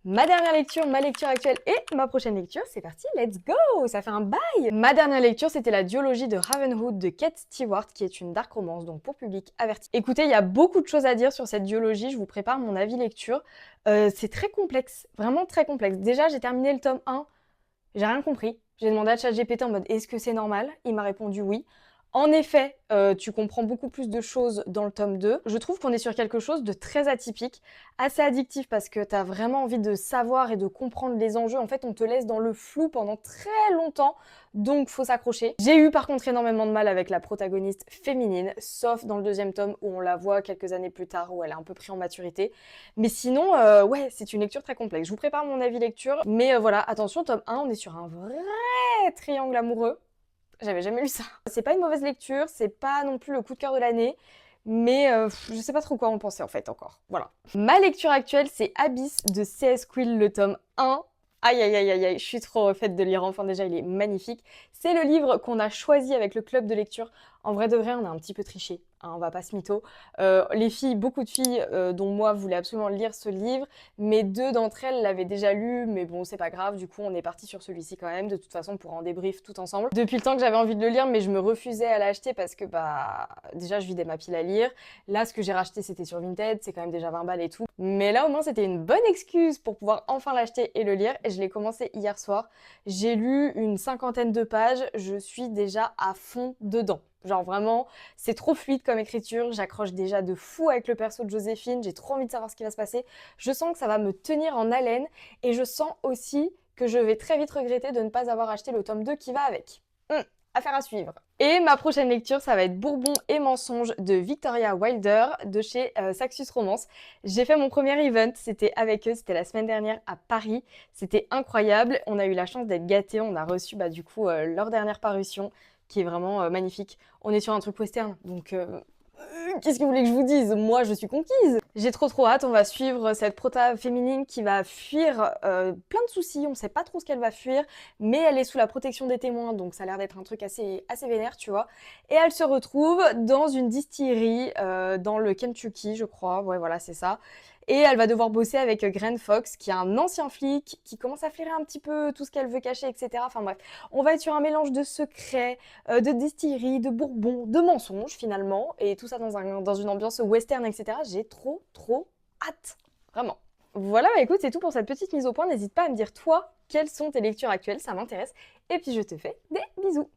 Ma dernière lecture, ma lecture actuelle et ma prochaine lecture, c'est parti, let's go! Ça fait un bail! Ma dernière lecture, c'était la duologie de Ravenhood de Kate Stewart, qui est une dark romance, donc pour public averti. Écoutez, il y a beaucoup de choses à dire sur cette duologie, je vous prépare mon avis lecture. C'est très complexe, vraiment très complexe. Déjà, j'ai terminé le tome 1, j'ai rien compris. J'ai demandé à ChatGPT en mode est-ce que c'est normal? Il m'a répondu oui. En effet, tu comprends beaucoup plus de choses dans le tome 2. Je trouve qu'on est sur quelque chose de très atypique, assez addictif parce que t'as vraiment envie de savoir et de comprendre les enjeux. En fait, on te laisse dans le flou pendant très longtemps, donc faut s'accrocher. J'ai eu par contre énormément de mal avec la protagoniste féminine, sauf dans le deuxième tome où on la voit quelques années plus tard, où elle est un peu pris en maturité. Mais sinon, ouais, c'est une lecture très complexe. Je vous prépare mon avis lecture, mais voilà, attention, tome 1, on est sur un vrai triangle amoureux. J'avais jamais lu ça. C'est pas une mauvaise lecture, c'est pas non plus le coup de cœur de l'année, mais je sais pas trop quoi en penser en fait encore. Voilà. Ma lecture actuelle, c'est Abyss de C.S. Quill, le tome 1. Aïe aïe aïe aïe aïe, je suis trop refaite de lire, enfin déjà il est magnifique. C'est le livre qu'on a choisi avec le club de lecture. En vrai de vrai, on a un petit peu triché, hein, on va pas se mytho. Les filles, beaucoup de filles, dont moi, voulaient absolument lire ce livre, mais deux d'entre elles l'avaient déjà lu, mais bon, c'est pas grave, du coup on est parti sur celui-ci quand même, de toute façon pour en débrief tout ensemble. Depuis le temps que j'avais envie de le lire, mais je me refusais à l'acheter parce que bah déjà je vidais ma pile à lire. Là, ce que j'ai racheté c'était sur Vinted, c'est quand même déjà 20 balles et tout. Mais là au moins c'était une bonne excuse pour pouvoir enfin l'acheter et le lire, et je l'ai commencé hier soir. J'ai lu une cinquantaine de pages, je suis déjà à fond dedans. Genre vraiment, c'est trop fluide comme écriture, j'accroche déjà de fou avec le perso de Joséphine, j'ai trop envie de savoir ce qui va se passer. Je sens que ça va me tenir en haleine et je sens aussi que je vais très vite regretter de ne pas avoir acheté le tome 2 qui va avec. Affaire à suivre. Et ma prochaine lecture, ça va être Bourbon et mensonges de Victoria Wilder de chez Saxus Romance. J'ai fait mon premier event, c'était avec eux, c'était la semaine dernière à Paris. C'était incroyable, on a eu la chance d'être gâtés, on a reçu du coup leur dernière parution qui est vraiment magnifique. On est sur un truc western, donc qu'est-ce que vous voulez que je vous dise? Moi, je suis conquise. J'ai trop hâte. On va suivre cette prota féminine qui va fuir plein de soucis. On sait pas trop ce qu'elle va fuir, mais elle est sous la protection des témoins, donc ça a l'air d'être un truc assez vénère, tu vois. Et elle se retrouve dans une distillerie dans le Kentucky, je crois. Ouais, voilà, c'est ça. Et elle va devoir bosser avec Grant Fox, qui est un ancien flic, qui commence à flairer un petit peu tout ce qu'elle veut cacher, etc. Enfin bref, on va être sur un mélange de secrets, de distillerie, de bourbon, de mensonges finalement, et tout ça dans une ambiance western, etc. J'ai trop hâte, vraiment. Voilà, écoute, c'est tout pour cette petite mise au point. N'hésite pas à me dire toi, quelles sont tes lectures actuelles, ça m'intéresse. Et puis je te fais des bisous.